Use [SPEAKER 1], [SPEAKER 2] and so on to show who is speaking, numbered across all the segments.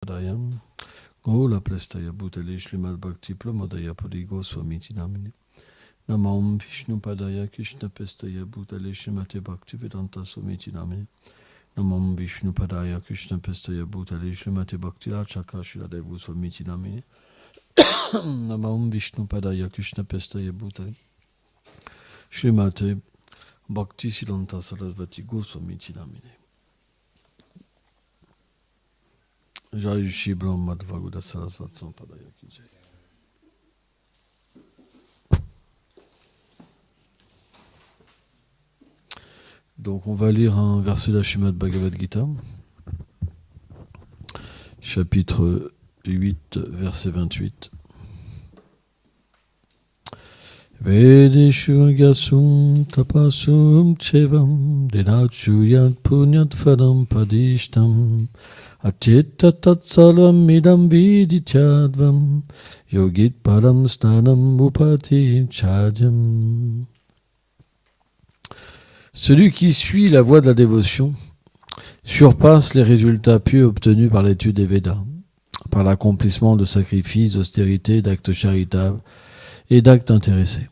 [SPEAKER 1] Dayam Gola Plestaya Bhutale Shrimad Bhakti Pramodaya Puri Goswamiti Namini Namam Vishnu Padaya Krishna Pestaya Bhutale Shrimati Bhakti Vedanta Swamiti Namini Namam Vishnu Padaya Krishna Pestaya Bhutale Shrimati Bhakti Rachaka Shiradevu Swamiti Namini Namam Vishnu Padaya Krishna Pestaya Bhutale Shrimati Bhakti Siddhanta Sarasvati Goswamiti Namini Jai Shri Brahma Madhvaguda Sarasvat Sampadaya Ki Jai. Donc on va lire un verset de la Srimad Bhagavad Gita, chapitre 8, verset 28. Vedeshu gyasum tapasum chevam dinachu yad punyat fadam padishtam Achitta tatsalam idam vidityadvam yogit param stanam upati chadyam. Celui qui suit la voie de la dévotion surpasse les résultats pieux obtenus par l'étude des Védas, par l'accomplissement de sacrifices, d'austérités, d'actes charitables et d'actes intéressés.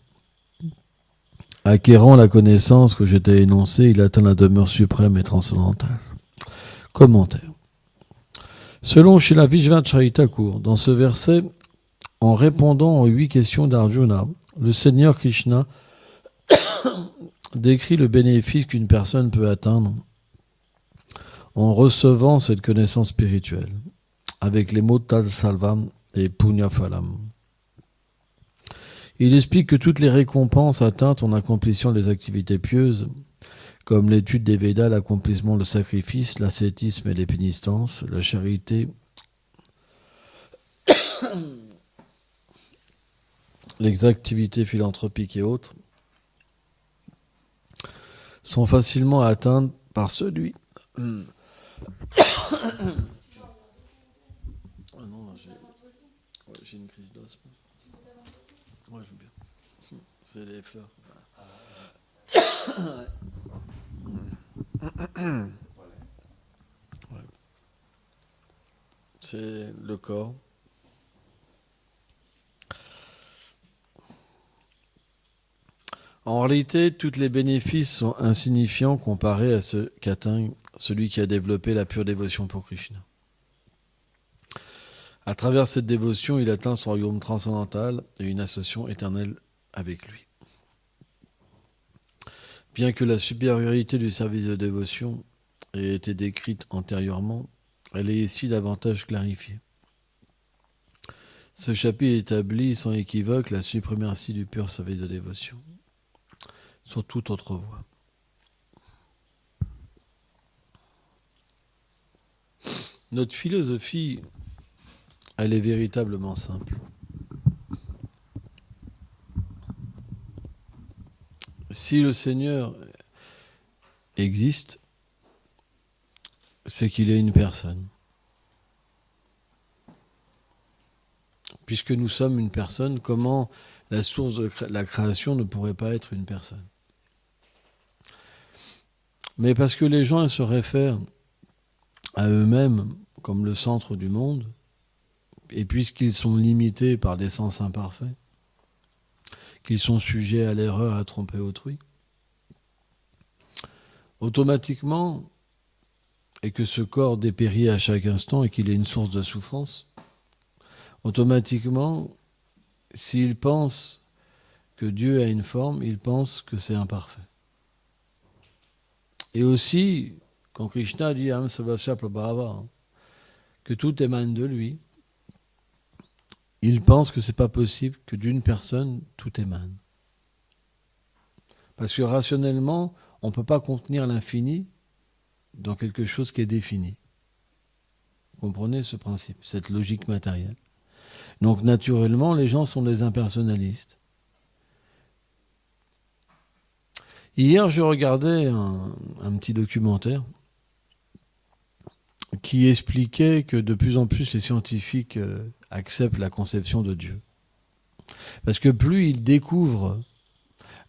[SPEAKER 1] Acquérant la connaissance que je t'ai énoncée, il atteint la demeure suprême et transcendantale. Commentaire. Selon Srila Vishvacharita Thakur, dans ce verset, en répondant aux 8 questions d'Arjuna, le Seigneur Krishna décrit le bénéfice qu'une personne peut atteindre en recevant cette connaissance spirituelle, avec les mots Tal Salvam et Punya Phalam. Il explique que toutes les récompenses atteintes en accomplissant les activités pieuses, comme l'étude des Védas, l'accomplissement du sacrifice, l'ascétisme et les pénitences, la charité, les activités philanthropiques et autres, sont facilement atteintes par celui. Ah non, j'ai une crise d'asthme. Ouais, je veux bien. C'est les fleurs. Ouais. C'est le corps. En réalité, tous les bénéfices sont insignifiants comparés à ceux qu'atteint celui qui a développé la pure dévotion pour Krishna. À travers cette dévotion, il atteint son royaume transcendantal et une association éternelle avec lui. Bien que la supériorité du service de dévotion ait été décrite antérieurement, elle est ici davantage clarifiée. Ce chapitre établit sans équivoque la suprématie du pur service de dévotion sur toute autre voie. Notre philosophie, elle est véritablement simple. Si le Seigneur existe, c'est qu'il est une personne. Puisque nous sommes une personne, comment la source de la création ne pourrait pas être une personne? Mais parce que les gens se réfèrent à eux-mêmes comme le centre du monde, et puisqu'ils sont limités par des sens imparfaits, qu'ils sont sujets à l'erreur, à tromper autrui, automatiquement, et que ce corps dépérit à chaque instant et qu'il est une source de souffrance, automatiquement, s'ils pensent que Dieu a une forme, ils pensent que c'est imparfait. Et aussi, quand Krishna dit Aham Sarvasya Prabhava, que tout émane de lui, ils pensent que c'est pas possible que d'une personne tout émane. Parce que rationnellement, on ne peut pas contenir l'infini dans quelque chose qui est défini. Vous comprenez ce principe, cette logique matérielle. Donc naturellement, les gens sont des impersonnalistes. Hier, je regardais un petit documentaire qui expliquait que de plus en plus les scientifiques acceptent la conception de Dieu. Parce que plus ils découvrent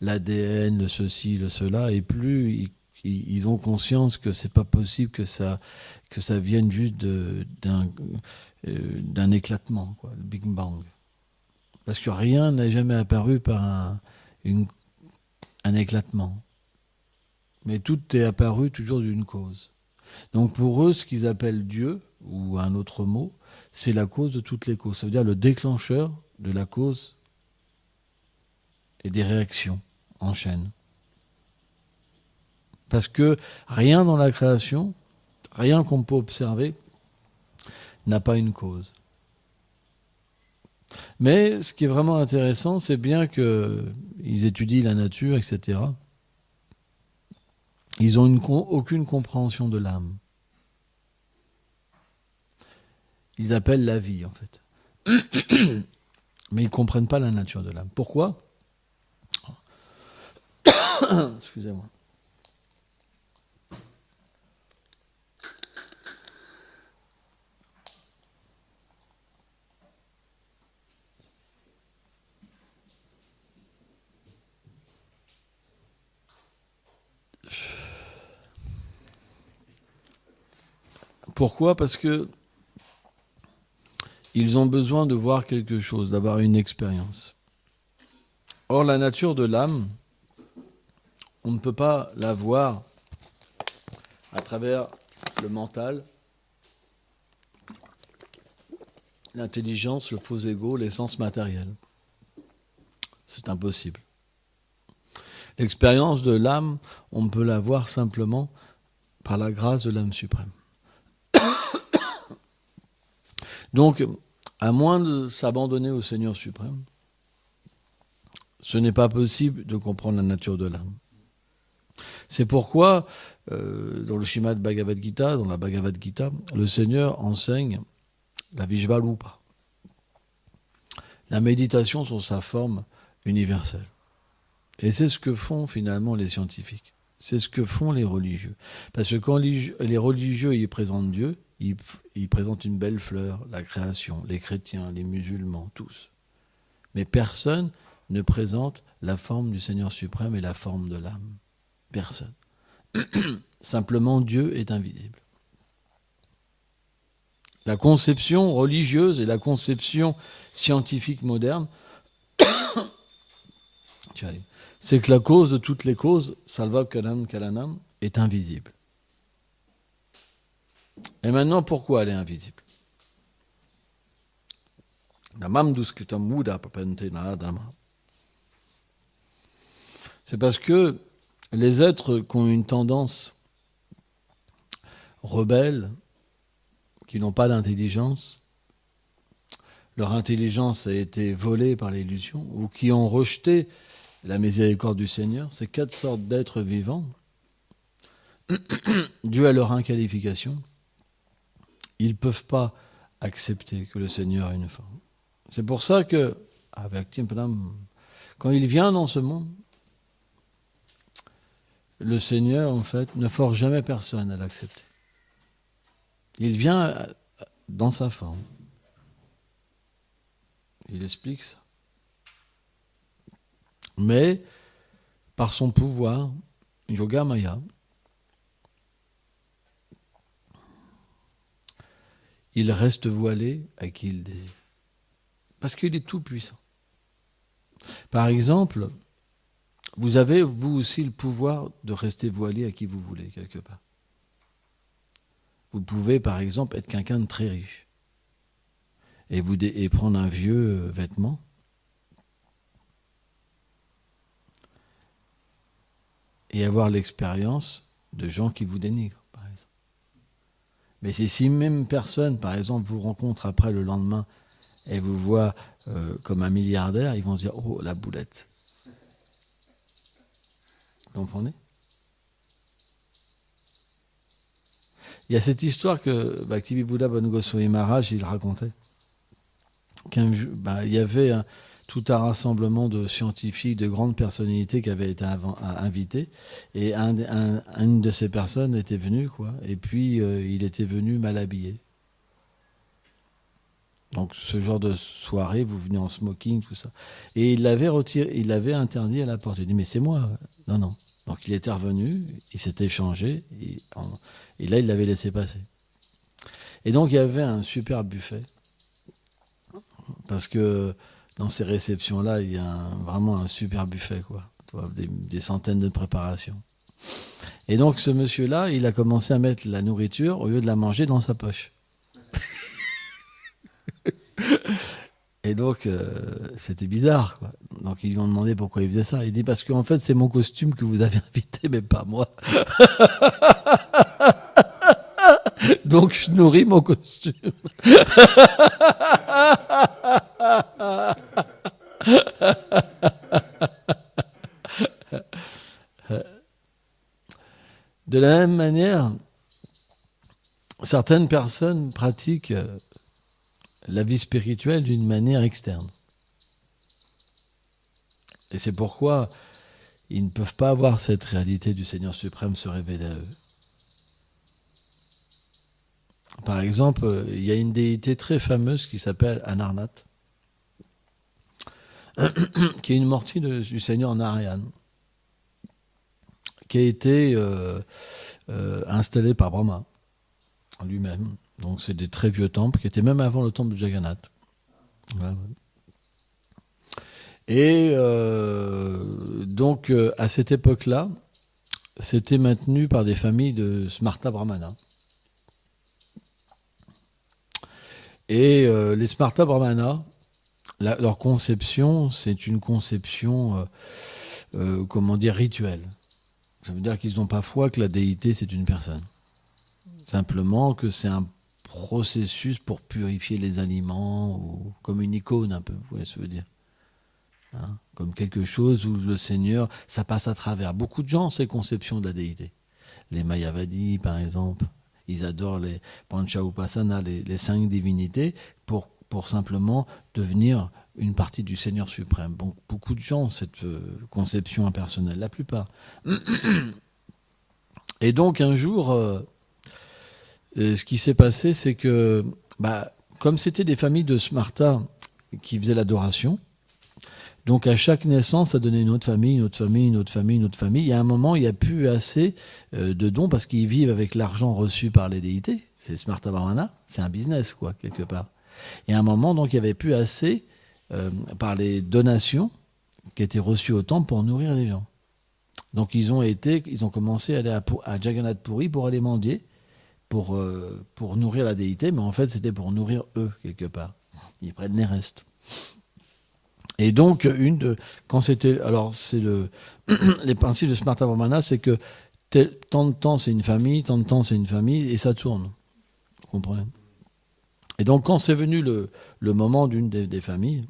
[SPEAKER 1] l'ADN, le ceci, le cela, et plus ils ont conscience que c'est pas possible que ça vienne juste d'un éclatement, quoi, le Big Bang. Parce que rien n'est jamais apparu par un éclatement. Mais tout est apparu toujours d'une cause. Donc pour eux, ce qu'ils appellent Dieu, ou un autre mot, c'est la cause de toutes les causes. Ça veut dire le déclencheur de la cause et des réactions en chaîne. Parce que rien dans la création, rien qu'on peut observer, n'a pas une cause. Mais ce qui est vraiment intéressant, c'est bien qu'ils étudient la nature, etc. Ils n'ont aucune compréhension de l'âme. Ils appellent la vie, en fait. Mais ils ne comprennent pas la nature de l'âme. Pourquoi ? Excusez-moi. Pourquoi ? Parce que ils ont besoin de voir quelque chose, d'avoir une expérience. Or, la nature de l'âme, on ne peut pas la voir à travers le mental, l'intelligence, le faux ego, l'essence matérielle. C'est impossible. L'expérience de l'âme, on peut la voir simplement par la grâce de l'âme suprême. Donc, à moins de s'abandonner au Seigneur suprême, ce n'est pas possible de comprendre la nature de l'âme. C'est pourquoi, dans le Srimad Bhagavad Gita, dans la Bhagavad Gita, le Seigneur enseigne la Vishvarupa, la méditation sur sa forme universelle. Et c'est ce que font finalement les scientifiques. C'est ce que font les religieux. Parce que quand les religieux y présentent Dieu, ils présentent une belle fleur, la création, les chrétiens, les musulmans, tous. Mais personne ne présente la forme du Seigneur suprême et la forme de l'âme. Personne. Simplement, Dieu est invisible. La conception religieuse et la conception scientifique moderne, c'est que la cause de toutes les causes, Salva Kalam Kalanam, est invisible. Et maintenant, pourquoi elle est invisible ? C'est parce que les êtres qui ont une tendance rebelle, qui n'ont pas d'intelligence, leur intelligence a été volée par l'illusion, ou qui ont rejeté la miséricorde du Seigneur, ces 4 sortes d'êtres vivants, dû à leur inqualification, ils ne peuvent pas accepter que le Seigneur ait une forme. C'est pour ça que, quand il vient dans ce monde, le Seigneur, en fait, ne force jamais personne à l'accepter. Il vient dans sa forme. Il explique ça. Mais, par son pouvoir, Yogamaya, il reste voilé à qui il désire. Parce qu'il est tout puissant. Par exemple, vous avez, vous aussi, le pouvoir de rester voilé à qui vous voulez, quelque part. Vous pouvez, par exemple, être quelqu'un de très riche et prendre un vieux vêtement et avoir l'expérience de gens qui vous dénigrent, par exemple. Mais c'est si même personne, par exemple, vous rencontre après le lendemain et vous voit comme un milliardaire, ils vont se dire « Oh, la boulette !» Vous comprenez ? Il y a cette histoire que Bhakti-Vibhuda Bhanu Goswami Maharaj, il racontait. Il y avait tout un rassemblement de scientifiques, de grandes personnalités qui avaient été invités, et une de ces personnes était venue, quoi, et puis il était venu mal habillé. Donc ce genre de soirée, vous venez en smoking, tout ça. Et il l'avait retiré, il l'avait interdit à la porte. Il dit, mais c'est moi. Non, Donc il était revenu, il s'était changé, et là il l'avait laissé passer. Et donc il y avait un super buffet, parce que dans ces réceptions-là, il y a vraiment un super buffet, quoi. Tu vois, des centaines de préparations. Et donc ce monsieur-là, il a commencé à mettre la nourriture, au lieu de la manger, dans sa poche. Et donc, c'était bizarre, quoi. Donc, ils lui ont demandé pourquoi il faisait ça. Il dit, parce qu'en fait, c'est mon costume que vous avez invité, mais pas moi. Donc, je nourris mon costume. De la même manière, certaines personnes pratiquent la vie spirituelle d'une manière externe. Et c'est pourquoi ils ne peuvent pas avoir cette réalité du Seigneur suprême se révéler à eux. Par exemple, il y a une déité très fameuse qui s'appelle Anarnat, qui est une mortie du Seigneur Narayan, qui a été installée par Brahma lui-même. Donc c'est des très vieux temples qui étaient même avant le temple de Jagannath. Voilà. Et donc à cette époque-là, c'était maintenu par des familles de Smarta Brahmana. Et les Smarta Brahmana, leur conception, c'est une conception, comment dire, rituelle. Ça veut dire qu'ils n'ont pas foi que la déité, c'est une personne. Simplement que c'est un processus pour purifier les aliments, ou comme une icône un peu, vous voyez ce que je veux dire. Hein, comme quelque chose où le Seigneur, ça passe à travers. Beaucoup de gens ont ces conceptions de la déité. Les Mayavadis, par exemple, ils adorent les Pancha-upasana, les 5 divinités, pour simplement devenir une partie du Seigneur suprême. Donc, beaucoup de gens ont cette conception impersonnelle, la plupart. Et donc, un jour, ce qui s'est passé, c'est que, comme c'était des familles de Smarta qui faisaient l'adoration, donc à chaque naissance, ça donnait une autre famille, une autre famille, une autre famille, une autre famille. Il y a un moment, il n'y a plus assez de dons parce qu'ils vivent avec l'argent reçu par les déités. C'est Smarta Brahmana, c'est un business, quoi, quelque part. Et à un moment, donc, il n'y avait plus assez par les donations qui étaient reçues au temple pour nourrir les gens. Donc ils ont commencé à aller à Jagannath Puri pour aller mendier, pour nourrir la déité, mais en fait, c'était pour nourrir eux, quelque part. Ils prennent les restes. Et donc, quand c'était, alors c'est les principes de Smarta Brahmana, c'est que tant de temps c'est une famille, tant de temps c'est une famille, et ça tourne. Vous comprenez ? Et donc, quand c'est venu le moment d'une des familles,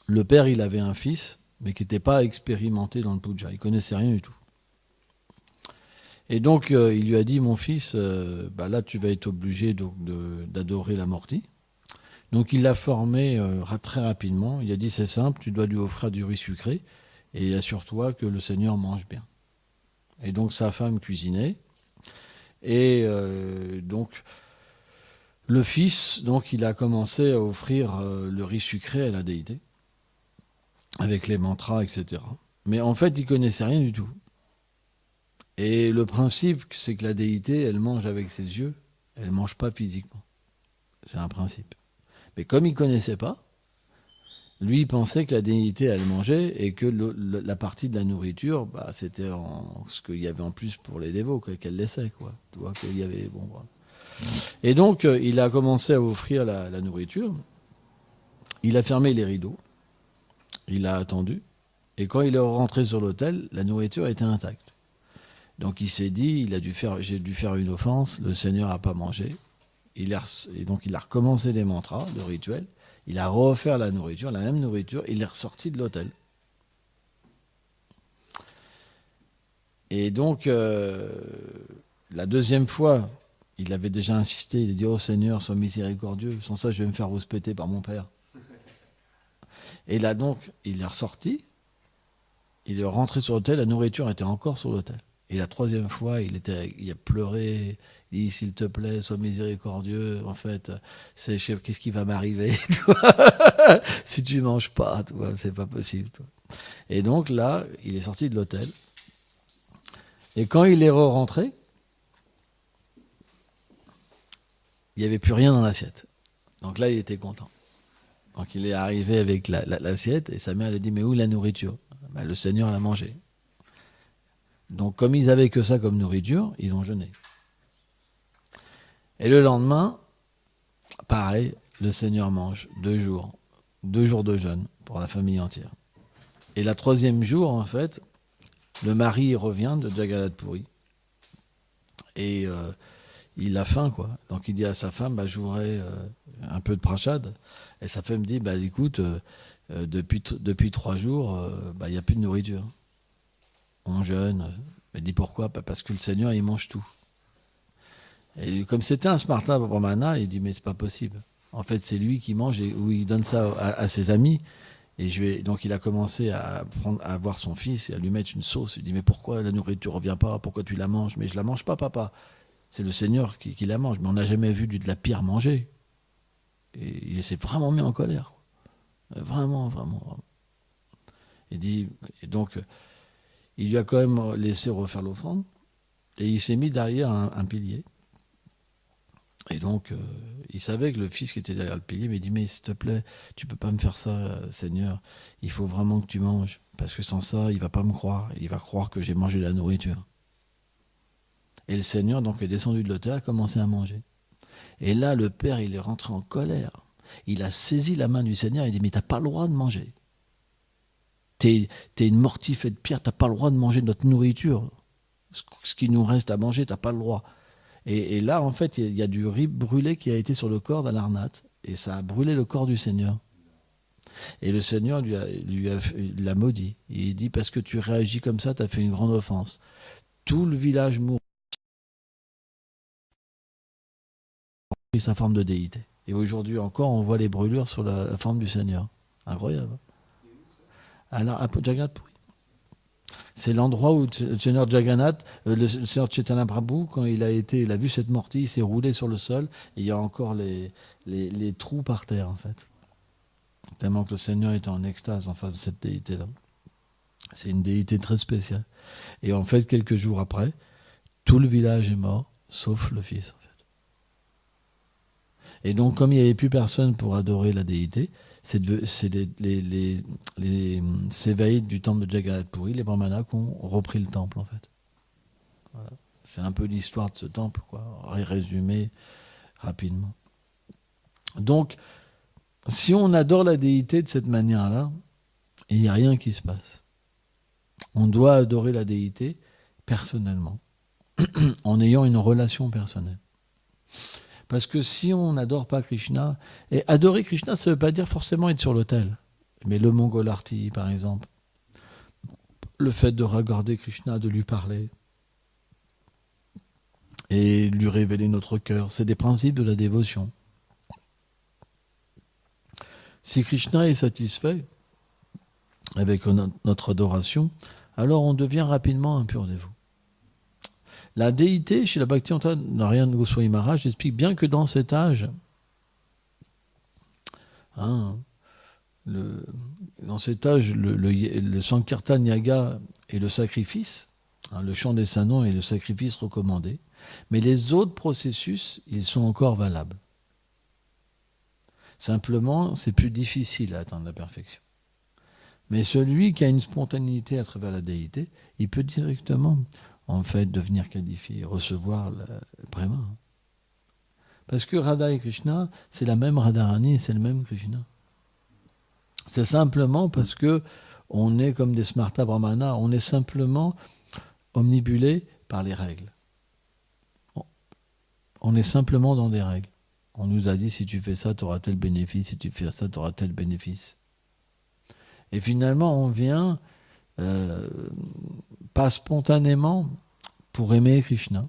[SPEAKER 1] le père, il avait un fils, mais qui n'était pas expérimenté dans le puja, il connaissait rien du tout. Et donc, il lui a dit, mon fils, là, tu vas être obligé d'adorer la mortie. Donc il l'a formé très rapidement. Il a dit c'est simple, tu dois lui offrir du riz sucré et assure-toi que le Seigneur mange bien. Et donc sa femme cuisinait. Et donc le fils, donc il a commencé à offrir le riz sucré à la déité avec les mantras, etc. Mais en fait, il connaissait rien du tout. Et le principe, c'est que la déité, elle mange avec ses yeux, elle mange pas physiquement. C'est un principe. Mais comme il ne connaissait pas, lui, il pensait que la déité, elle mangeait et que la partie de la nourriture, c'était ce qu'il y avait en plus pour les dévots, qu'elle laissait, quoi. Tu vois, qu'il y avait, bon, voilà. Et donc, il a commencé à offrir la nourriture. Il a fermé les rideaux. Il a attendu. Et quand il est rentré sur l'autel, la nourriture était intacte. Donc, il s'est dit, j'ai dû faire une offense, le Seigneur n'a pas mangé. Et donc il a recommencé les mantras, le rituel. Il a refait la nourriture, la même nourriture. Il est ressorti de l'autel. Et donc, la deuxième fois, il avait déjà insisté. Il a dit, oh Seigneur, sois miséricordieux. Sans ça, je vais me faire rouspéter par mon père. Et là, donc, il est ressorti. Il est rentré sur l'autel. La nourriture était encore sur l'autel. Et la troisième fois, il a pleuré. Il dit, s'il te plaît, sois miséricordieux. En fait, qu'est-ce qui va m'arriver si tu manges pas, toi, c'est pas possible. Toi. Et donc là, il est sorti de l'hôtel. Et quand il est rentré, il n'y avait plus rien dans l'assiette. Donc là, il était content. Donc il est arrivé avec l'assiette et sa mère lui a dit, mais où est la nourriture? Ben, le Seigneur l'a mangé. Donc comme ils avaient que ça comme nourriture, ils ont jeûné. Et le lendemain, pareil, le Seigneur mange 2 jours de jeûne pour la famille entière. Et la troisième jour, en fait, le mari revient de Jagannath Puri et il a faim, quoi. Donc il dit à sa femme, bah, je voudrais un peu de prachad. Et sa femme dit, bah, écoute, depuis 3 jours, bah, il n'y a plus de nourriture. On jeûne. Elle dit pourquoi? Bah, parce que le Seigneur, il mange tout. Et comme c'était un Smarta Brahmana, il dit, mais c'est pas possible. En fait, c'est lui qui mange et où il donne ça à ses amis. Et donc il a commencé à voir son fils et à lui mettre une sauce. Il dit, mais pourquoi la nourriture ne revient pas? Pourquoi tu la manges? Mais je la mange pas, papa. C'est le Seigneur qui la mange. Mais on n'a jamais vu de la pire manger. Et il s'est vraiment mis en colère. Quoi. Vraiment, vraiment, vraiment. Et donc, il lui a quand même laissé refaire l'offrande. Et il s'est mis derrière un pilier. Et donc, il savait que le fils qui était derrière le pilier, mais il dit, mais s'il te plaît, tu peux pas me faire ça, Seigneur. Il faut vraiment que tu manges. Parce que sans ça, il va pas me croire. Il va croire que j'ai mangé de la nourriture. Et le Seigneur, donc, est descendu de l'autel, a commencé à manger. Et là, le père, il est rentré en colère. Il a saisi la main du Seigneur et il dit, mais t'as pas le droit de manger. T'es une mortifée de pierre, t'as pas le droit de manger notre nourriture. Ce qui nous reste à manger, t'as pas le droit. Et là, en fait, il y a du riz brûlé qui a été sur le corps d'Alarnat. Et ça a brûlé le corps du Seigneur. Et le Seigneur l'a maudit. Il dit, parce que tu réagis comme ça, tu as fait une grande offense. Tout le village mourut sa forme de déité. Et aujourd'hui encore, on voit les brûlures sur la forme du Seigneur. Incroyable. Alors, à Jagannath Puri. C'est l'endroit où le Seigneur Jagannath, le Seigneur Chaitanya Prabhu, quand il a vu cette mortie, il s'est roulé sur le sol et il y a encore les trous par terre, en fait. Tellement que le Seigneur était en extase en face de cette déité-là. C'est une déité très spéciale. Et en fait, quelques jours après, tout le village est mort, sauf le fils, en fait. Et donc, comme il n'y avait plus personne pour adorer la déité, c'est les sévaïdes du temple de Jagannath Puri, les brahmanas, qui ont repris le temple, en fait. Voilà. C'est un peu l'histoire de ce temple, quoi, résumé rapidement. Donc, si on adore la déité de cette manière-là, il n'y a rien qui se passe. On doit adorer la déité personnellement, en ayant une relation personnelle. Parce que si on n'adore pas Krishna, et adorer Krishna, ça ne veut pas dire forcément être sur l'autel. Mais le Mangalarti, par exemple, le fait de regarder Krishna, de lui parler, et lui révéler notre cœur, c'est des principes de la dévotion. Si Krishna est satisfait avec notre adoration, alors on devient rapidement un pur dévot. La déité, chez la Bhaktivedanta Narayana Goswami Maharaj, explique bien que dans cet âge, le Sankirtan Yaga est le sacrifice, le chant des saints noms est le sacrifice recommandé, mais les autres processus, ils sont encore valables. Simplement, c'est plus difficile à atteindre la perfection. Mais celui qui a une spontanéité à travers la déité, il peut directement, en fait, devenir qualifié, recevoir le Prema. Parce que Radha et Krishna, c'est la même Radharani, c'est le même Krishna. C'est simplement parce que on est comme des Smarta Brahmana, on est simplement omnibulé par les règles. On est simplement dans des règles. On nous a dit, si tu fais ça, tu auras tel bénéfice, si tu fais ça, tu auras tel bénéfice. Et finalement, on vient, pas spontanément, pour aimer Krishna,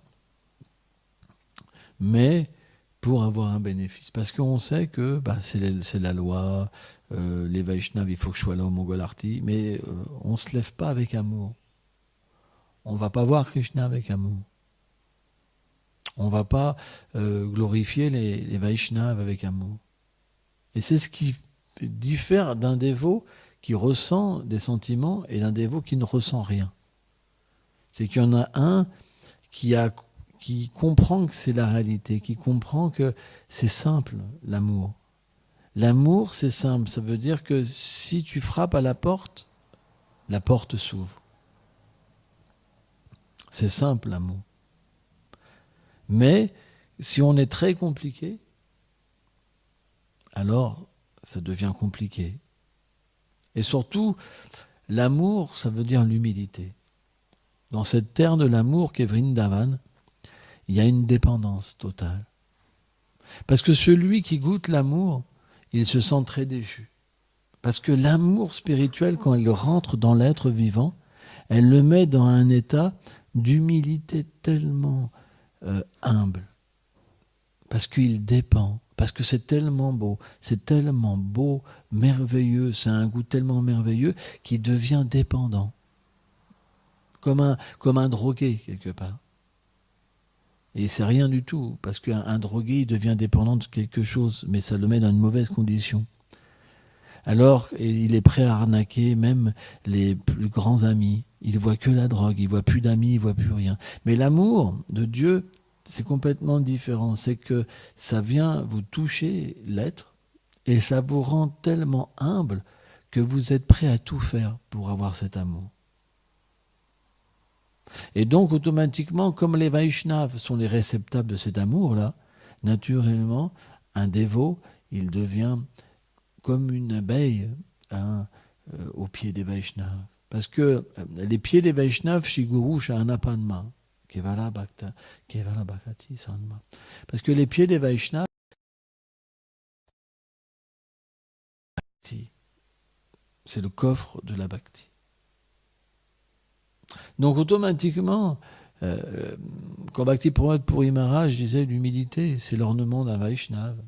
[SPEAKER 1] mais pour avoir un bénéfice. Parce qu'on sait que c'est la loi, les Vaishnavas, il faut que je sois là au Mangalarti, mais on ne se lève pas avec amour. On ne va pas voir Krishna avec amour. On ne va pas glorifier les Vaishnavas avec amour. Et c'est ce qui diffère d'un dévot qui ressent des sentiments et d'un dévot qui ne ressent rien. C'est qu'il y en a un qui comprend que c'est la réalité, qui comprend que c'est simple, l'amour. L'amour, c'est simple. Ça veut dire que si tu frappes à la porte s'ouvre. C'est simple, l'amour. Mais si on est très compliqué, alors ça devient compliqué. Et surtout, l'amour, ça veut dire l'humilité. Dans cette terre de l'amour qu'est Vrindavan, il y a une dépendance totale. Parce que celui qui goûte l'amour, il se sent très déchu. Parce que l'amour spirituel, quand il rentre dans l'être vivant, elle le met dans un état d'humilité tellement humble. Parce qu'il dépend. Parce que c'est tellement beau, merveilleux, c'est un goût tellement merveilleux qu'il devient dépendant. Comme un drogué, quelque part. Et c'est rien du tout, parce qu'un drogué, il devient dépendant de quelque chose, mais ça le met dans une mauvaise condition. Alors, il est prêt à arnaquer même les plus grands amis. Il ne voit que la drogue, il ne voit plus d'amis, il ne voit plus rien. Mais l'amour de Dieu, c'est complètement différent. C'est que ça vient vous toucher l'être et ça vous rend tellement humble que vous êtes prêt à tout faire pour avoir cet amour. Et donc, automatiquement, comme les Vaishnavas sont les réceptacles de cet amour-là, naturellement, un dévot, il devient comme une abeille au pied des Vaishnavas. Parce que les pieds des Vaishnavas, chez Guru, c'est un apanma. Kevala Bhakti Sanma. Parce que les pieds des Vaishnavas, c'est le coffre de la Bhakti. Donc automatiquement, quand Bhakti Puri Maharaj disait l'humilité, c'est l'ornement d'un Vaishnava.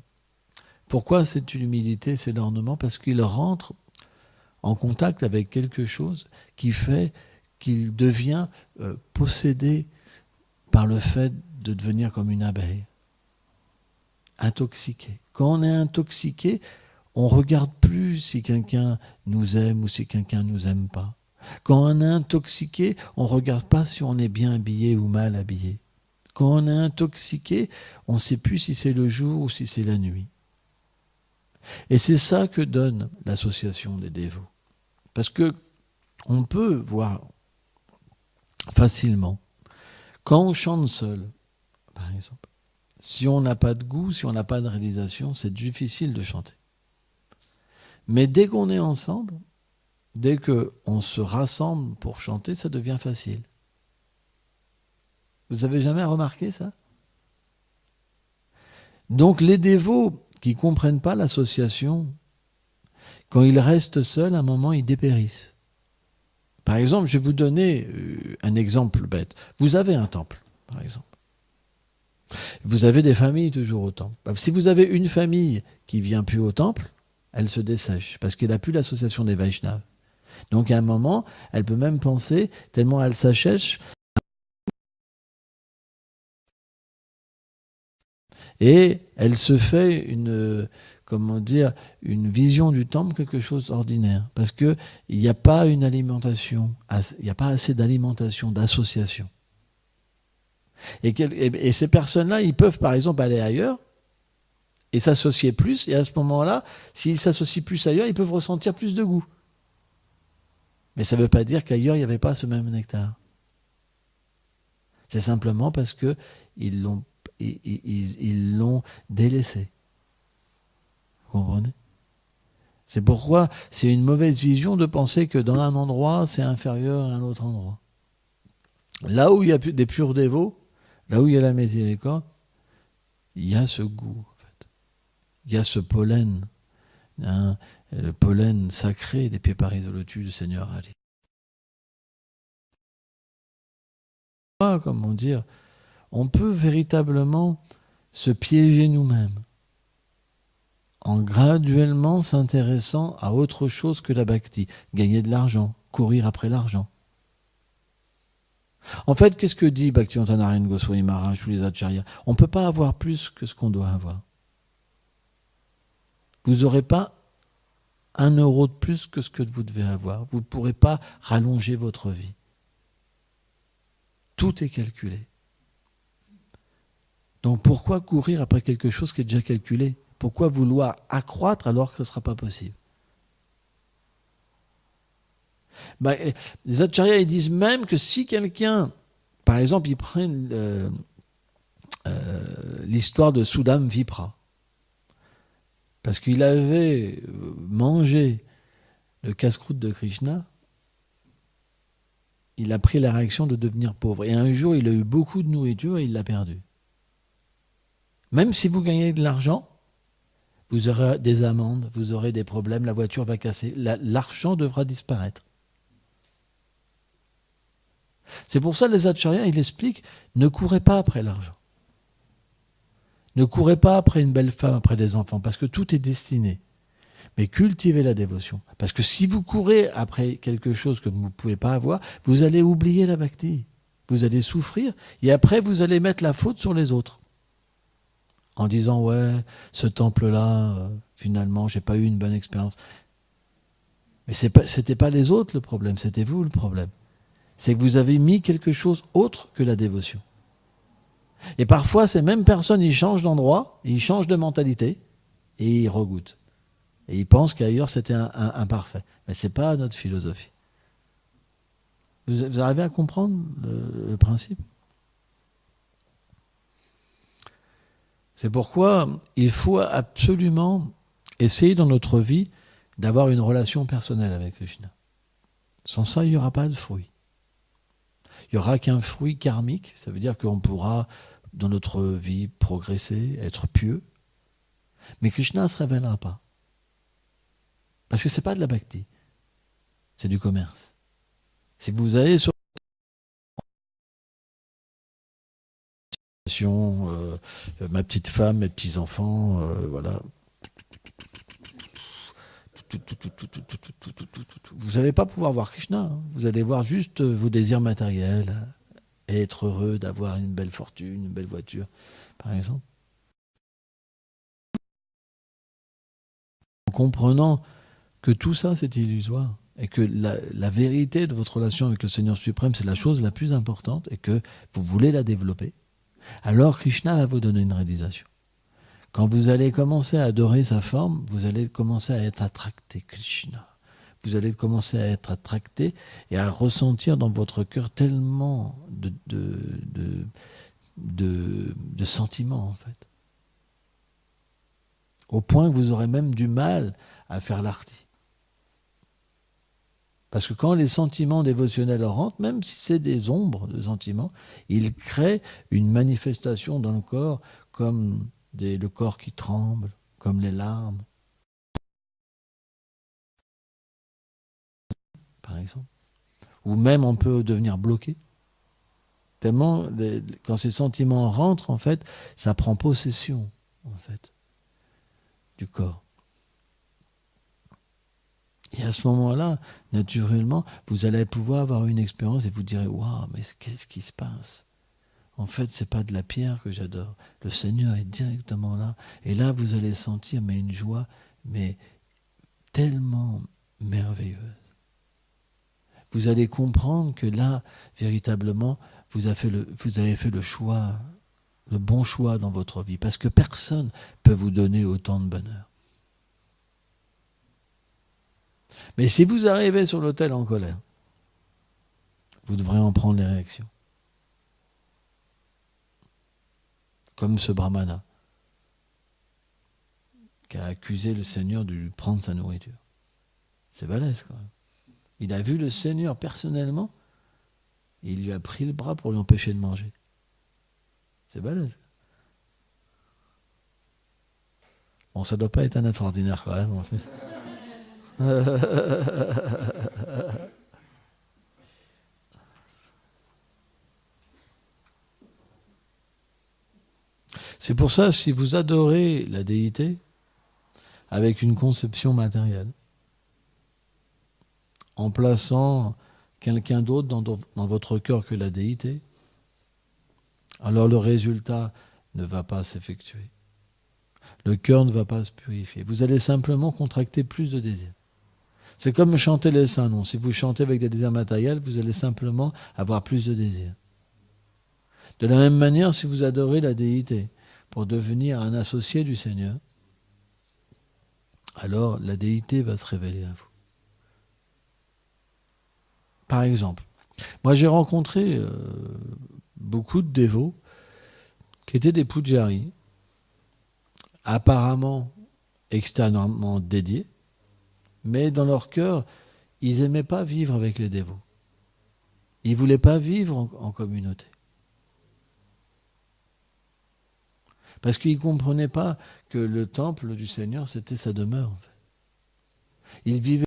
[SPEAKER 1] Pourquoi cette humilité, c'est l'ornement? Parce qu'il rentre en contact avec quelque chose qui fait qu'il devient possédé par le fait de devenir comme une abeille. Intoxiqué. Quand on est intoxiqué, on ne regarde plus si quelqu'un nous aime ou si quelqu'un ne nous aime pas. Quand on est intoxiqué, on ne regarde pas si on est bien habillé ou mal habillé. Quand on est intoxiqué, on ne sait plus si c'est le jour ou si c'est la nuit. Et c'est ça que donne l'association des dévots. Parce que on peut voir facilement, quand on chante seul, par exemple, si on n'a pas de goût, si on n'a pas de réalisation, c'est difficile de chanter. Mais dès qu'on est ensemble, dès qu'on se rassemble pour chanter, ça devient facile. Vous avez jamais remarqué ça? Donc les dévots qui ne comprennent pas l'association, quand ils restent seuls, à un moment, ils dépérissent. Par exemple, je vais vous donner un exemple bête. Vous avez un temple, par exemple. Vous avez des familles toujours au temple. Si vous avez une famille qui ne vient plus au temple, elle se dessèche, parce qu'elle n'a plus l'association des Vaishnavas. Donc à un moment, elle peut même penser, tellement elle s'achèche, et elle se fait une vision du temple, quelque chose d'ordinaire. Parce qu'il n'y a pas une alimentation, il n'y a pas assez d'alimentation, d'association. Et ces personnes-là, ils peuvent par exemple aller ailleurs et s'associer plus, et à ce moment-là, s'ils s'associent plus ailleurs, ils peuvent ressentir plus de goût. Mais ça ne veut pas dire qu'ailleurs, il n'y avait pas ce même nectar. C'est simplement parce qu'ils l'ont délaissé. Vous comprenez? C'est pourquoi c'est une mauvaise vision de penser que dans un endroit, c'est inférieur à un autre endroit. Là où il y a des purs dévots, là où il y a la miséricorde, il y a ce goût, en fait. Il y a ce pollen, le pollen sacré des pieds lotus du Seigneur Ali. Comment dire, on peut véritablement se piéger nous-mêmes en graduellement s'intéressant à autre chose que la bhakti, gagner de l'argent, courir après l'argent. En fait, qu'est-ce que dit Bhaktivedanta Narayana Goswami Maharaj ou les Acharyas? On ne peut pas avoir plus que ce qu'on doit avoir. Vous n'aurez pas 1 € de plus que ce que vous devez avoir. Vous ne pourrez pas rallonger votre vie. Tout est calculé. Donc pourquoi courir après quelque chose qui est déjà calculé? Pourquoi vouloir accroître alors que ce ne sera pas possible? Les Acharyas ils disent même que si quelqu'un, par exemple, ils prennent l'histoire de Sudam Vipra, parce qu'il avait mangé le casse-croûte de Krishna, il a pris la réaction de devenir pauvre. Et un jour, il a eu beaucoup de nourriture et il l'a perdu. Même si vous gagnez de l'argent, vous aurez des amendes, vous aurez des problèmes, la voiture va casser, l'argent devra disparaître. C'est pour ça que les Acharyas, ils expliquent, ne courez pas après l'argent. Ne courez pas après une belle femme, après des enfants, parce que tout est destiné. Mais cultivez la dévotion. Parce que si vous courez après quelque chose que vous ne pouvez pas avoir, vous allez oublier la bhakti. Vous allez souffrir, et après vous allez mettre la faute sur les autres. En disant, ouais, ce temple-là, finalement, j'ai pas eu une bonne expérience. Mais c'était pas les autres le problème, c'était vous le problème. C'est que vous avez mis quelque chose autre que la dévotion. Et parfois, ces mêmes personnes, ils changent d'endroit, ils changent de mentalité, et ils regoûtent. Et ils pensent qu'ailleurs, c'était imparfait. Mais ce n'est pas notre philosophie. Vous arrivez à comprendre le principe? C'est pourquoi il faut absolument essayer dans notre vie d'avoir une relation personnelle avec Krishna. Sans ça, il n'y aura pas de fruit. Il n'y aura qu'un fruit karmique, ça veut dire qu'on pourra, dans notre vie, progresser, être pieux. Mais Krishna ne se révélera pas. Parce que ce n'est pas de la bhakti, c'est du commerce. Si vous allez sur ma petite femme, mes petits-enfants, voilà. Vous n'allez pas pouvoir voir Krishna. Hein. Vous allez voir juste vos désirs matériels et être heureux d'avoir une belle fortune, une belle voiture, par exemple. En comprenant que tout ça, c'est illusoire et que la vérité de votre relation avec le Seigneur suprême, c'est la chose la plus importante et que vous voulez la développer, alors Krishna va vous donner une réalisation. Quand vous allez commencer à adorer sa forme, vous allez commencer à être attracté, Krishna. Vous allez commencer à être attracté et à ressentir dans votre cœur tellement de sentiments, en fait. Au point que vous aurez même du mal à faire l'arti. Parce que quand les sentiments dévotionnels rentrent, même si c'est des ombres de sentiments, ils créent une manifestation dans le corps comme le corps qui tremble, comme les larmes, par exemple. Ou même on peut devenir bloqué. Tellement, quand ces sentiments rentrent, en fait, ça prend possession, en fait, du corps. Et à ce moment-là, naturellement, vous allez pouvoir avoir une expérience et vous direz, waouh, mais qu'est-ce qui se passe? En fait, c'est pas de la pierre que j'adore. Le Seigneur est directement là. Et là, vous allez sentir une joie, mais tellement merveilleuse. Vous allez comprendre que là, véritablement, vous avez fait le choix, le bon choix dans votre vie. Parce que personne ne peut vous donner autant de bonheur. Mais si vous arrivez sur l'autel en colère, vous devrez en prendre les réactions. Comme ce brahmana qui a accusé le Seigneur de lui prendre sa nourriture. C'est balèze quand même. Il a vu le Seigneur personnellement et il lui a pris le bras pour lui empêcher de manger. C'est balèze. Bon, ça ne doit pas être un être ordinaire quand même en fait. C'est pour ça, si vous adorez la déité avec une conception matérielle, en plaçant quelqu'un d'autre dans votre cœur que la déité, alors le résultat ne va pas s'effectuer. Le cœur ne va pas se purifier. Vous allez simplement contracter plus de désirs. C'est comme chanter les saints, non? Si vous chantez avec des désirs matériels, vous allez simplement avoir plus de désirs. De la même manière, si vous adorez la déité pour devenir un associé du Seigneur, alors la déité va se révéler à vous. Par exemple, moi j'ai rencontré beaucoup de dévots qui étaient des pujaris, apparemment extérieurement dédiés, mais dans leur cœur, ils n'aimaient pas vivre avec les dévots. Ils ne voulaient pas vivre en communauté. Parce qu'ils ne comprenaient pas que le temple du Seigneur, c'était sa demeure. En fait. Ils vivaient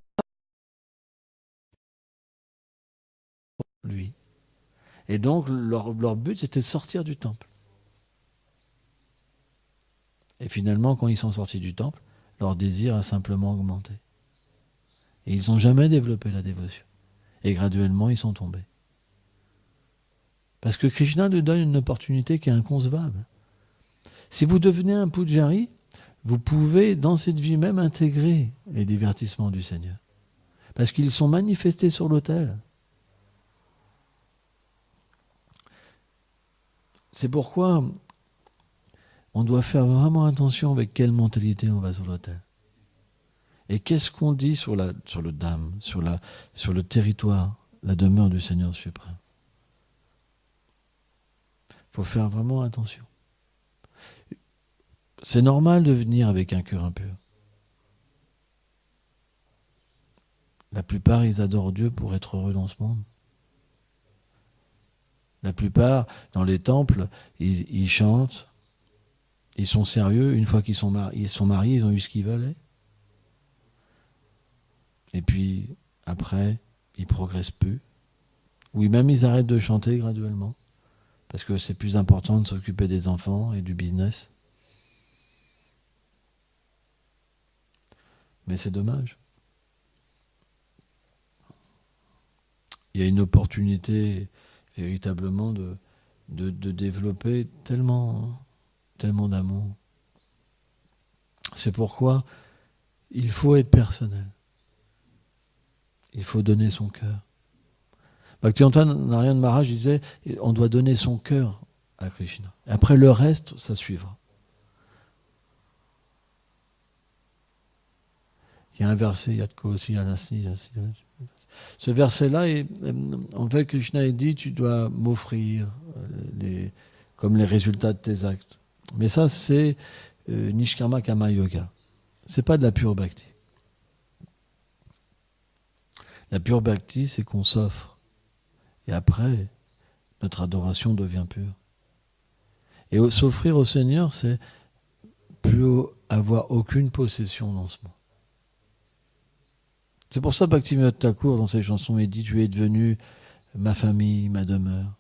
[SPEAKER 1] lui. Et donc, leur but, c'était de sortir du temple. Et finalement, quand ils sont sortis du temple, leur désir a simplement augmenté. Et ils n'ont jamais développé la dévotion. Et graduellement, ils sont tombés. Parce que Krishna nous donne une opportunité qui est inconcevable. Si vous devenez un pujari, vous pouvez, dans cette vie même, intégrer les divertissements du Seigneur. Parce qu'ils sont manifestés sur l'autel. C'est pourquoi on doit faire vraiment attention avec quelle mentalité on va sur l'autel. Et qu'est-ce qu'on dit sur le Dham, sur le territoire, la demeure du Seigneur suprême. Il faut faire vraiment attention. C'est normal de venir avec un cœur impur. La plupart, ils adorent Dieu pour être heureux dans ce monde. La plupart, dans les temples, ils chantent, ils sont sérieux. Une fois qu'ils sont mariés, ils ont eu ce qu'ils veulent. Et puis, après, ils progressent plus. Ou même ils arrêtent de chanter graduellement. Parce que c'est plus important de s'occuper des enfants et du business. Mais c'est dommage. Il y a une opportunité véritablement de développer tellement d'amour. C'est pourquoi il faut être personnel. Il faut donner son cœur. Bhaktivedanta Narayana Maharaj disait on doit donner son cœur à Krishna. Et après le reste, ça suivra. Il y a un verset, Yatko aussi, Anasi. Ce verset-là, en fait, Krishna dit tu dois m'offrir comme les résultats de tes actes. Mais ça, c'est Nishkarma Kama Yoga. C'est pas de la pure bhakti. La pure bhakti, c'est qu'on s'offre. Et après, notre adoration devient pure. Et s'offrir au Seigneur, c'est plus avoir aucune possession dans ce monde. C'est pour ça que Bhaktivinoda Thakur, dans ses chansons, il dit « Tu es devenu ma famille, ma demeure,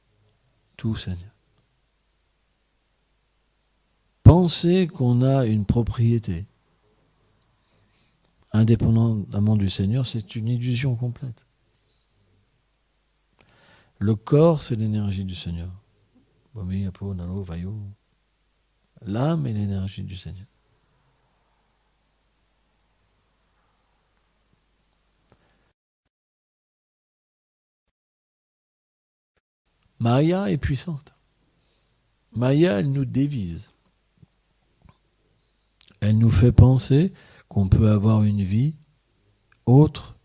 [SPEAKER 1] tout, Seigneur. » Penser qu'on a une propriété indépendamment du Seigneur, c'est une illusion complète. Le corps, c'est l'énergie du Seigneur. L'âme est l'énergie du Seigneur. Maya est puissante. Maya, elle nous dévise. Elle nous fait penser qu'on peut avoir une vie autre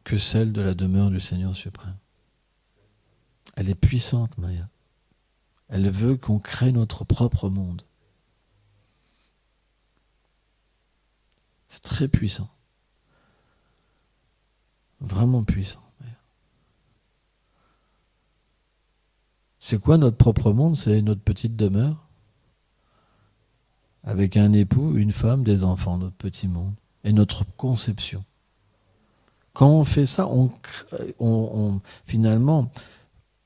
[SPEAKER 1] que celle de la demeure du Seigneur suprême. Elle est puissante, Maya. Elle veut qu'on crée notre propre monde. C'est très puissant. Vraiment puissant. C'est quoi notre propre monde? C'est notre petite demeure avec un époux, une femme, des enfants, notre petit monde et notre conception. Quand on fait ça, finalement,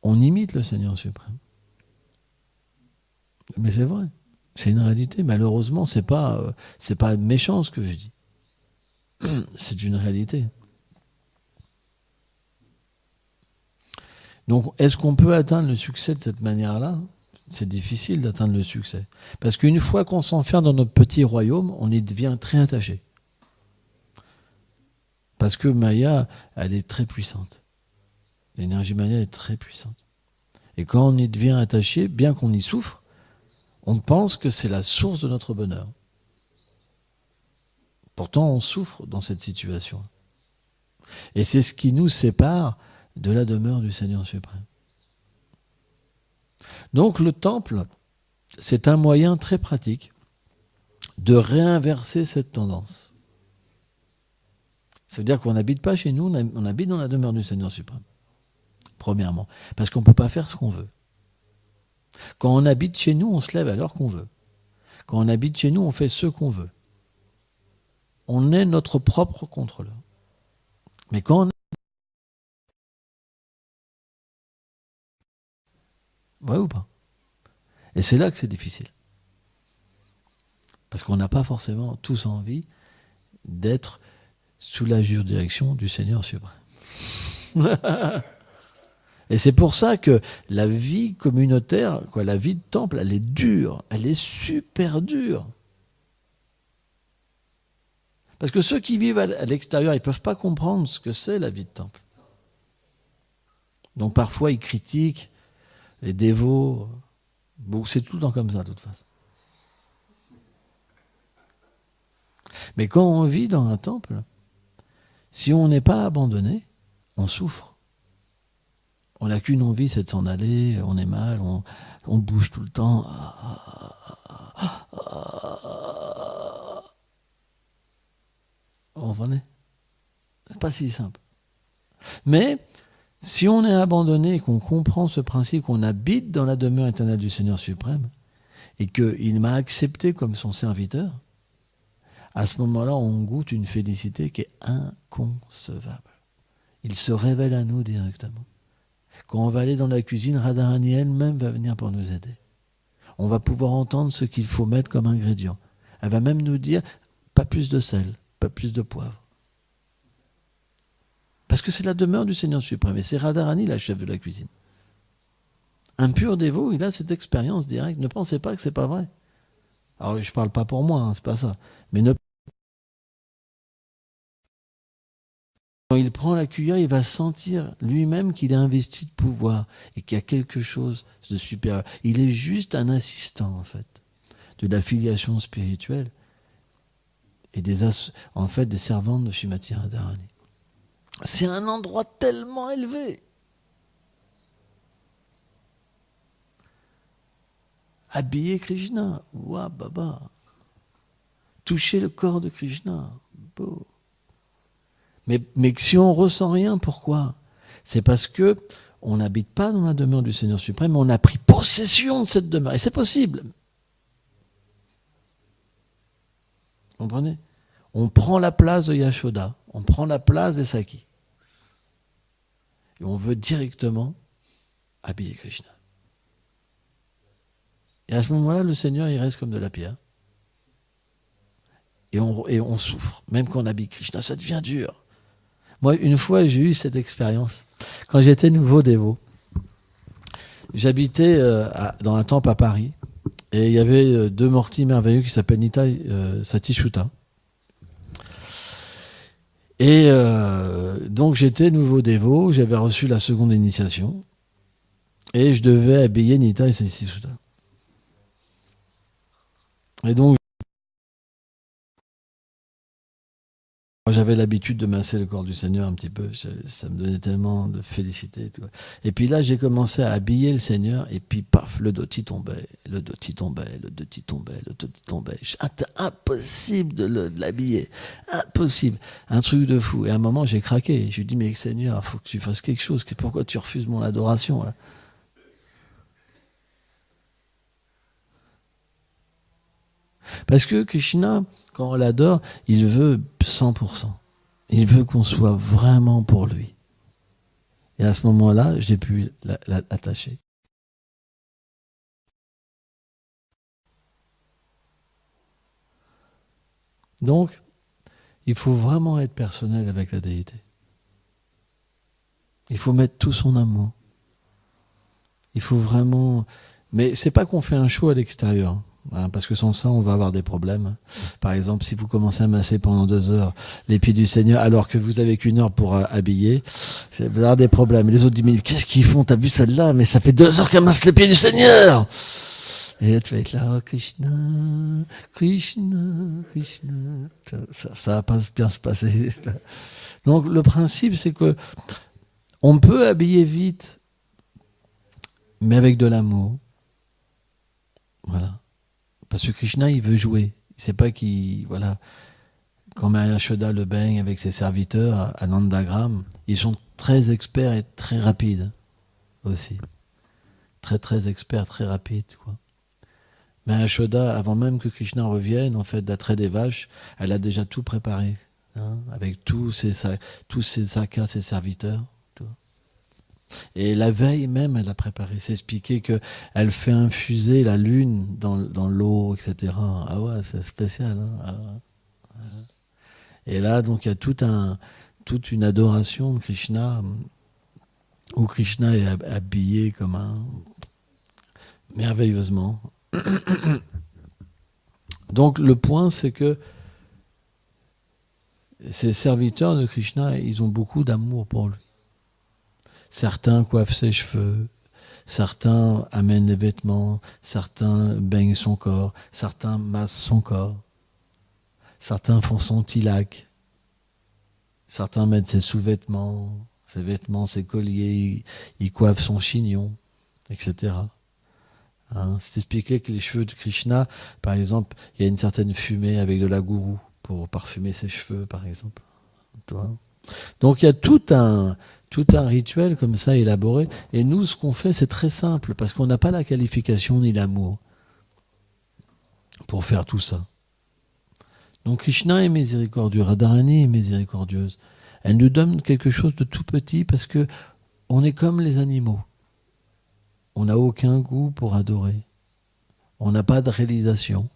[SPEAKER 1] on imite le Seigneur suprême. Mais c'est vrai, c'est une réalité. Malheureusement, c'est pas méchant ce que je dis. C'est une réalité. Donc, est-ce qu'on peut atteindre le succès de cette manière-là? C'est difficile d'atteindre le succès. Parce qu'une fois qu'on s'enferme dans notre petit royaume, on y devient très attaché. Parce que Maya, elle est très puissante. L'énergie Maya est très puissante. Et quand on y devient attaché, bien qu'on y souffre, on pense que c'est la source de notre bonheur. Pourtant, on souffre dans cette situation. Et c'est ce qui nous sépare de la demeure du Seigneur suprême. Donc le temple, c'est un moyen très pratique de réinverser cette tendance. Ça veut dire qu'on n'habite pas chez nous, on habite dans la demeure du Seigneur suprême. Premièrement, parce qu'on ne peut pas faire ce qu'on veut. Quand on habite chez nous, on se lève à l'heure qu'on veut. Quand on habite chez nous, on fait ce qu'on veut. On est notre propre contrôleur. Mais quand on... Ouais ou pas? Et c'est là que c'est difficile. Parce qu'on n'a pas forcément tous envie d'être sous la juridiction du Seigneur suprême. Et c'est pour ça que la vie communautaire, la vie de temple, elle est dure, elle est super dure. Parce que ceux qui vivent à l'extérieur, ils ne peuvent pas comprendre ce que c'est la vie de temple. Donc parfois, ils critiquent les dévots. Bon, c'est tout le temps comme ça, de toute façon. Mais quand on vit dans un temple, si on n'est pas abandonné, on souffre. On n'a qu'une envie, c'est de s'en aller, on est mal, on bouge tout le temps. Vous comprenez? C'est pas si simple. Mais si on est abandonné et qu'on comprend ce principe, qu'on habite dans la demeure éternelle du Seigneur suprême, et qu'il m'a accepté comme son serviteur, à ce moment-là, on goûte une félicité qui est inconcevable. Il se révèle à nous directement. Quand on va aller dans la cuisine, Radharani elle-même va venir pour nous aider. On va pouvoir entendre ce qu'il faut mettre comme ingrédient. Elle va même nous dire, pas plus de sel, pas plus de poivre. Parce que c'est la demeure du Seigneur suprême. Et c'est Radharani, la chef de la cuisine. Un pur dévot, il a cette expérience directe. Ne pensez pas que c'est pas vrai. Alors, je ne parle pas pour moi, c'est pas ça. Mais quand il prend la cuillère, il va sentir lui-même qu'il est investi de pouvoir et qu'il y a quelque chose de supérieur. Il est juste un assistant, en fait, de la filiation spirituelle et des servantes de Srimati Radharani. C'est un endroit tellement élevé. Habiller Krishna, ouah baba. Toucher le corps de Krishna, beau. Mais si on ressent rien, pourquoi? C'est parce que on n'habite pas dans la demeure du Seigneur suprême, mais on a pris possession de cette demeure. Et c'est possible. Vous comprenez? On prend la place de Yashoda, on prend la place des Saki. Et on veut directement habiller Krishna. Et à ce moment-là, le Seigneur, il reste comme de la pierre. Et on souffre. Même quand on habille Krishna, ça devient dur. Moi, une fois, j'ai eu cette expérience. Quand j'étais nouveau dévot, j'habitais dans un temple à Paris. Et il y avait deux mortis merveilleux qui s'appellent Nitai Satishuta. Et donc, j'étais nouveau dévot. J'avais reçu la seconde initiation. Et je devais habiller Nitai Satishuta. Et donc, j'avais l'habitude de masser le corps du Seigneur un petit peu. Ça me donnait tellement de félicité. Et puis là, j'ai commencé à habiller le Seigneur. Et puis, paf, le doti tombait, le doti tombait, le doti tombait, le doti tombait. C'était impossible de l'habiller. Impossible. Un truc de fou. Et à un moment, j'ai craqué. Je lui ai dit, mais Seigneur, il faut que tu fasses quelque chose. Pourquoi tu refuses mon adoration là? Parce que Krishna, quand on l'adore, il veut 100%. Il veut qu'on soit vraiment pour lui. Et à ce moment-là, j'ai pu l'attacher. Donc, il faut vraiment être personnel avec la déité. Il faut mettre tout son amour. Il faut vraiment... Mais c'est pas qu'on fait un show à l'extérieur, hein, parce que sans ça, on va avoir des problèmes. Par exemple, si vous commencez à masser pendant 2 heures les pieds du Seigneur, alors que vous avez qu'une heure pour habiller, vous allez avoir des problèmes. Et les autres disent, mais qu'est-ce qu'ils font? T'as vu celle-là? Mais ça fait 2 heures qu'elle masse les pieds du Seigneur! Et là, tu vas être là, oh Krishna, Krishna, Krishna. Ça va pas bien se passer. Donc, le principe, c'est que on peut habiller vite, mais avec de l'amour. Voilà. Parce que Krishna, il veut jouer. Il sait pas qu'il... Voilà. Quand Maria Yashoda le baigne avec ses serviteurs à Nandagram, ils sont très experts et très rapides aussi. Très, très experts, très rapides, quoi. Maria Yashoda, avant même que Krishna revienne, en fait, d'attrait des vaches, elle a déjà tout préparé. Hein, avec tous ses sakas, ses serviteurs. Tout. Et la veille même, elle a préparé. C'est expliqué qu'elle fait infuser la lune dans l'eau, etc. Ah ouais, c'est spécial. Hein, ah ouais. Et là, donc, il y a toute une adoration de Krishna, où Krishna est habillé comme un... merveilleusement. Donc, le point, c'est que ces serviteurs de Krishna, ils ont beaucoup d'amour pour lui. Certains coiffent ses cheveux, certains amènent les vêtements, certains baignent son corps, certains massent son corps, certains font son tilak, certains mettent ses sous-vêtements, ses vêtements, ses colliers, ils coiffent son chignon, etc. Hein, c'est expliqué que les cheveux de Krishna, par exemple, il y a une certaine fumée avec de la gourou pour parfumer ses cheveux, par exemple. Donc il y a tout un rituel comme ça élaboré. Et nous, ce qu'on fait, c'est très simple, parce qu'on n'a pas la qualification ni l'amour pour faire tout ça. Donc Krishna est miséricordieux, Radharani est miséricordieuse. Elle nous donne quelque chose de tout petit, parce que on est comme les animaux. On n'a aucun goût pour adorer. On n'a pas de réalisation.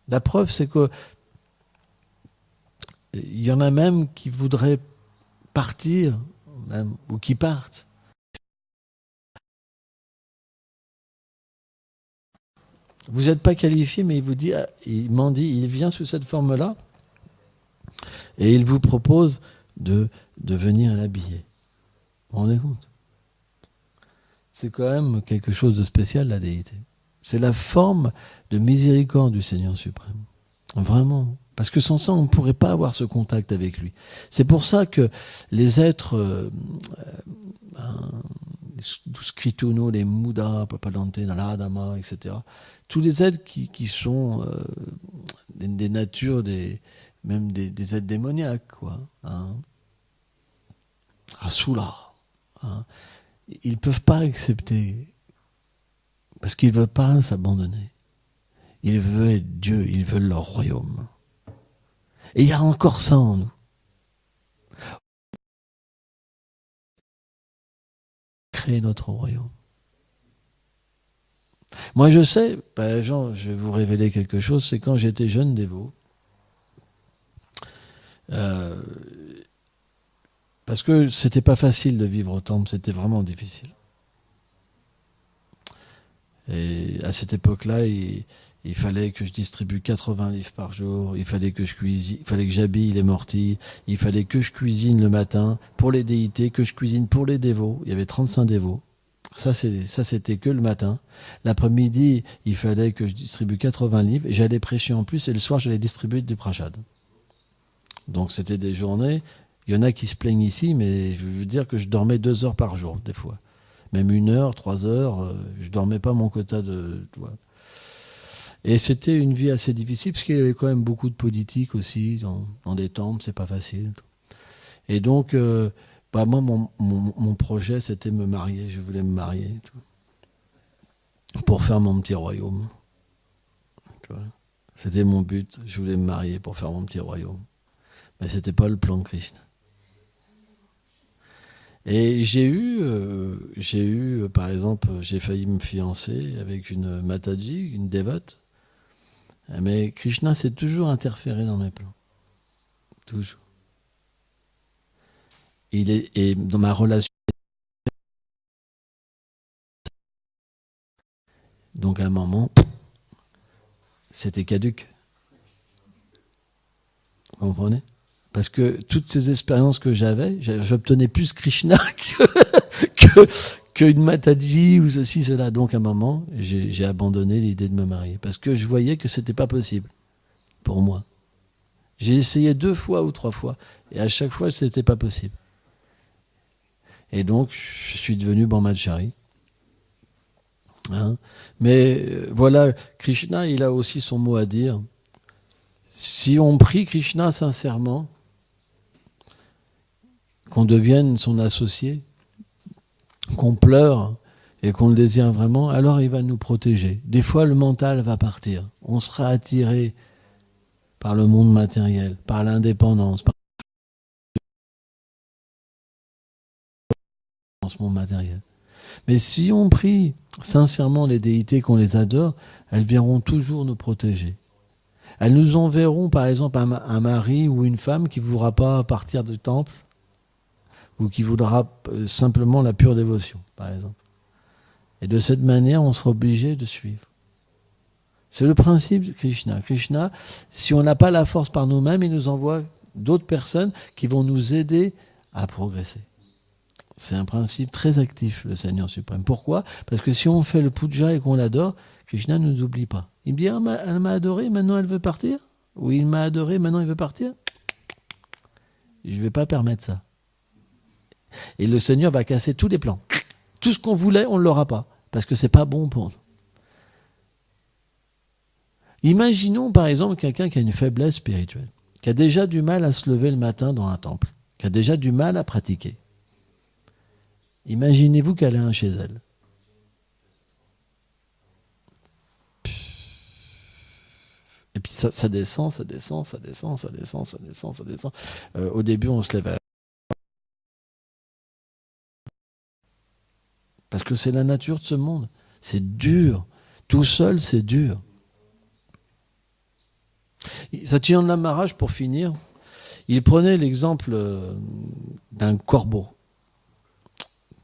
[SPEAKER 1] La preuve, c'est que il y en a même qui voudraient partir, même, ou qui partent. Vous n'êtes pas qualifié, mais il m'en dit, il vient sous cette forme-là, et il vous propose de venir l'habiller. Vous vous rendez compte? C'est quand même quelque chose de spécial, la déité. C'est la forme de miséricorde du Seigneur suprême. Vraiment. Parce que sans ça, on ne pourrait pas avoir ce contact avec lui. C'est pour ça que les êtres, les Skrituno, les Muda, Papalante, Naladama, etc., tous les êtres qui sont des natures, même des êtres démoniaques, quoi. Hein. Asula. Hein. Ils ne peuvent pas accepter, parce qu'ils ne veulent pas s'abandonner. Ils veulent être Dieu, ils veulent leur royaume. Et il y a encore ça en nous. Créer notre royaume. Moi je sais, ben, Jean, je vais vous révéler quelque chose, c'est quand j'étais jeune dévot, parce que c'était pas facile de vivre au temple, c'était vraiment difficile. Et à cette époque-là, il fallait que je distribue 80 livres par jour, il fallait que je cuisine, il fallait que j'habille les mortilles, il fallait que je cuisine le matin pour les déités, que je cuisine pour les dévots. Il y avait 35 dévots. Ça, c'était que le matin. L'après-midi, il fallait que je distribue 80 livres, et j'allais prêcher en plus, et le soir, j'allais distribuer du prachad. Donc c'était des journées, il y en a qui se plaignent ici, mais je veux dire que je dormais 2 heures par jour, des fois. Même 1 heure, 3 heures, je dormais pas mon quota de... Et c'était une vie assez difficile, parce qu'il y avait quand même beaucoup de politique aussi, dans des temples, c'est pas facile. Et donc, moi, mon projet, c'était me marier, je voulais me marier, pour faire mon petit royaume. C'était mon but, je voulais me marier pour faire mon petit royaume. Mais c'était pas le plan de Krishna. Et par exemple, j'ai failli me fiancer avec une Mataji, une dévote. Mais Krishna s'est toujours interféré dans mes plans. Toujours. Et dans ma relation Donc à un moment, c'était caduque. Vous comprenez? Parce que toutes ces expériences que j'avais, j'obtenais plus Krishna qu'une Mataji ou ceci, cela. Donc à un moment, j'ai abandonné l'idée de me marier. Parce que je voyais que c'était pas possible pour moi. J'ai essayé 2 fois ou 3 fois. Et à chaque fois, c'était pas possible. Et donc, je suis devenu brahmachari. Hein? Mais voilà, Krishna, il a aussi son mot à dire. Si on prie Krishna sincèrement, qu'on devienne son associé, qu'on pleure et qu'on le désire vraiment, alors il va nous protéger. Des fois, le mental va partir. On sera attiré par le monde matériel, par l'indépendance, par ce monde matériel. Mais si on prie sincèrement les déités, qu'on les adore, elles viendront toujours nous protéger. Elles nous enverront, par exemple, un mari ou une femme qui ne voudra pas partir du temple ou qui voudra simplement la pure dévotion, par exemple. Et de cette manière, on sera obligé de suivre. C'est le principe de Krishna. Krishna, si on n'a pas la force par nous-mêmes, il nous envoie d'autres personnes qui vont nous aider à progresser. C'est un principe très actif, le Seigneur suprême. Pourquoi? Parce que si on fait le puja et qu'on l'adore, Krishna ne nous oublie pas. Il me dit, ah, elle m'a adoré, maintenant elle veut partir? Ou il m'a adoré, maintenant il veut partir? Je ne vais pas permettre ça. Et le Seigneur va casser tous les plans. Tout ce qu'on voulait, on ne l'aura pas. Parce que ce n'est pas bon pour nous. Imaginons par exemple quelqu'un qui a une faiblesse spirituelle, qui a déjà du mal à se lever le matin dans un temple, qui a déjà du mal à pratiquer. Imaginez-vous qu'elle est un chez elle. Et puis ça descend, ça descend, ça descend, ça descend, ça descend, ça descend. Au début, on se lève parce que c'est la nature de ce monde. C'est dur. Tout seul, c'est dur. Satyananda Maharaj, pour finir, il prenait l'exemple d'un corbeau.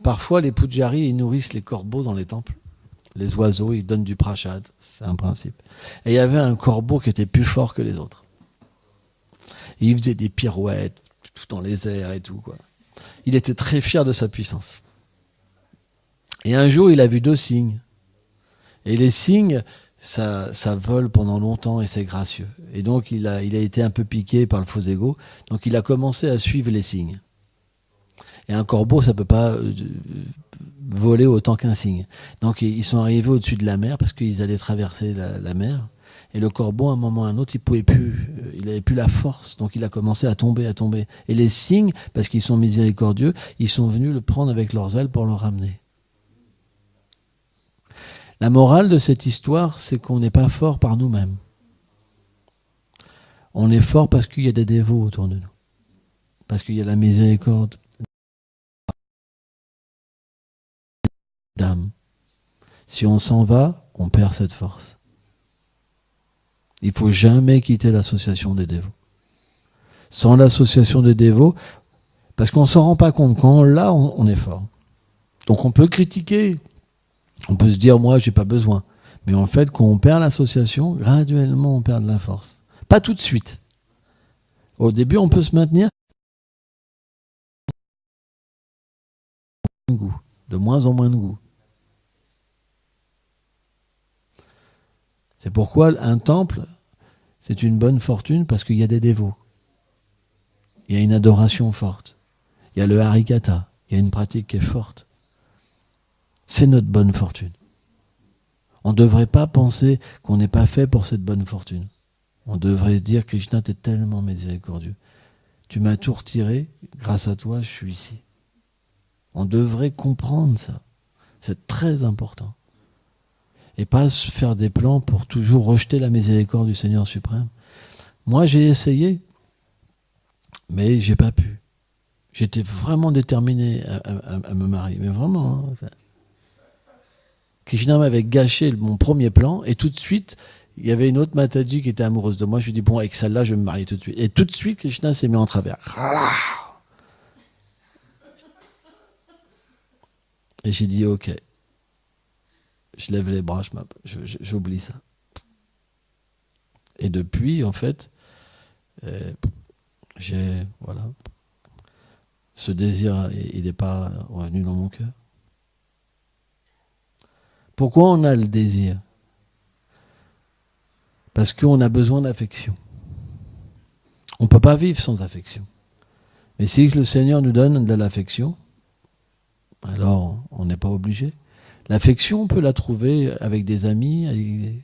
[SPEAKER 1] Parfois, les pujaris, ils nourrissent les corbeaux dans les temples. Les oiseaux, ils donnent du prashad. C'est un principe. Et il y avait un corbeau qui était plus fort que les autres. Et il faisait des pirouettes tout dans les airs et tout, quoi. Il était très fier de sa puissance. Et un jour, il a vu 2 cygnes. Et les cygnes, ça vole pendant longtemps et c'est gracieux. Et donc, il a été un peu piqué par le faux ego. Donc, il a commencé à suivre les cygnes. Et un corbeau, ça ne peut pas voler autant qu'un cygne. Donc, ils sont arrivés au-dessus de la mer parce qu'ils allaient traverser la mer. Et le corbeau, à un moment ou à un autre, il n'avait plus la force. Donc, il a commencé à tomber, à tomber. Et les cygnes, parce qu'ils sont miséricordieux, ils sont venus le prendre avec leurs ailes pour le ramener. La morale de cette histoire, c'est qu'on n'est pas fort par nous-mêmes. On est fort parce qu'il y a des dévots autour de nous. Parce qu'il y a la miséricorde d'âme. Si on s'en va, on perd cette force. Il ne faut jamais quitter l'association des dévots. Sans l'association des dévots, parce qu'on ne s'en rend pas compte, quand on l'a, on est fort. Donc on peut critiquer, on peut se dire, moi, je n'ai pas besoin. Mais en fait, quand on perd l'association, graduellement, on perd de la force. Pas tout de suite. Au début, on peut se maintenir de moins en moins de goût. C'est pourquoi un temple, c'est une bonne fortune parce qu'il y a des dévots. Il y a une adoration forte. Il y a le harikata. Il y a une pratique qui est forte. C'est notre bonne fortune. On ne devrait pas penser qu'on n'est pas fait pour cette bonne fortune. On devrait se dire, Krishna, tu es tellement miséricordieux. Tu m'as tout retiré, grâce à toi, je suis ici. On devrait comprendre ça. C'est très important. Et pas se faire des plans pour toujours rejeter la miséricorde du Seigneur suprême. Moi, j'ai essayé, mais j'ai pas pu. J'étais vraiment déterminé à me marier, mais vraiment. Hein, Krishna m'avait gâché mon premier plan, et tout de suite, il y avait une autre Mataji qui était amoureuse de moi. Je lui ai dit, bon, avec celle-là, je vais me marier tout de suite. Et tout de suite, Krishna s'est mis en travers. Et j'ai dit, ok. je lève les bras, j'oublie ça. Et depuis, en fait, j'ai, voilà, ce désir, il n'est pas revenu dans mon cœur. Pourquoi on a le désir? Parce qu'on a besoin d'affection. On ne peut pas vivre sans affection. Mais si le Seigneur nous donne de l'affection, alors on n'est pas obligé. L'affection, on peut la trouver avec des amis.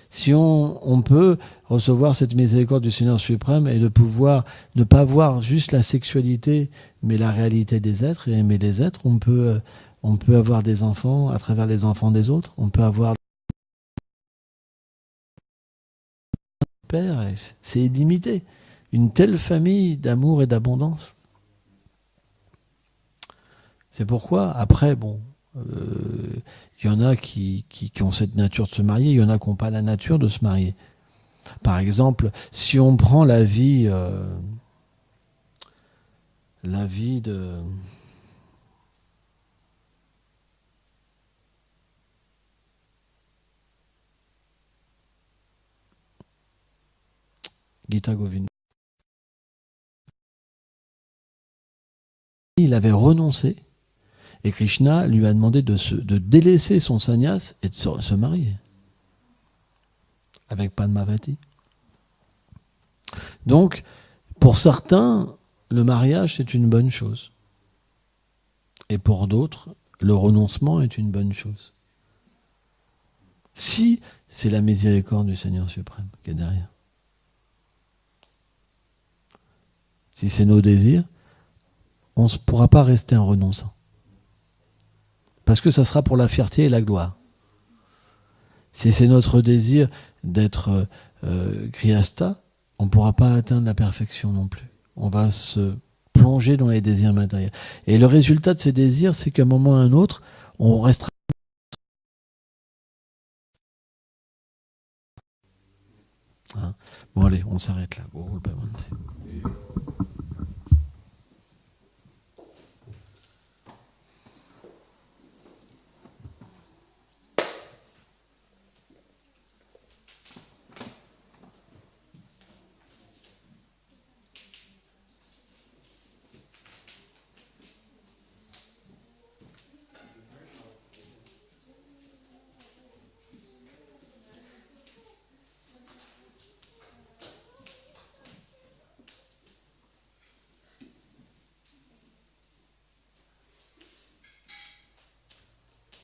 [SPEAKER 1] Si on peut recevoir cette miséricorde du Seigneur suprême et de pouvoir ne pas voir juste la sexualité, mais la réalité des êtres et aimer les êtres, on peut avoir des enfants à travers les enfants des autres. On peut avoir des pères, c'est illimité. Une telle famille d'amour et d'abondance. C'est pourquoi, après, bon, y en a qui ont cette nature de se marier, il y en a qui n'ont pas la nature de se marier. Par exemple, si on prend la vie de... Gita Govinda. Il avait renoncé et Krishna lui a demandé de délaisser son sannyas et de se marier avec Padmavati. Donc, pour certains, le mariage c'est une bonne chose. Et pour d'autres, le renoncement est une bonne chose. Si c'est la miséricorde du Seigneur suprême qui est derrière. Si c'est nos désirs, on ne pourra pas rester en renonçant. Parce que ça sera pour la fierté et la gloire. Si c'est notre désir d'être grihasta, on ne pourra pas atteindre la perfection non plus. On va se plonger dans les désirs matériels. Et le résultat de ces désirs, c'est qu'à un moment ou à un autre, on restera... Hein. Bon allez, on s'arrête là.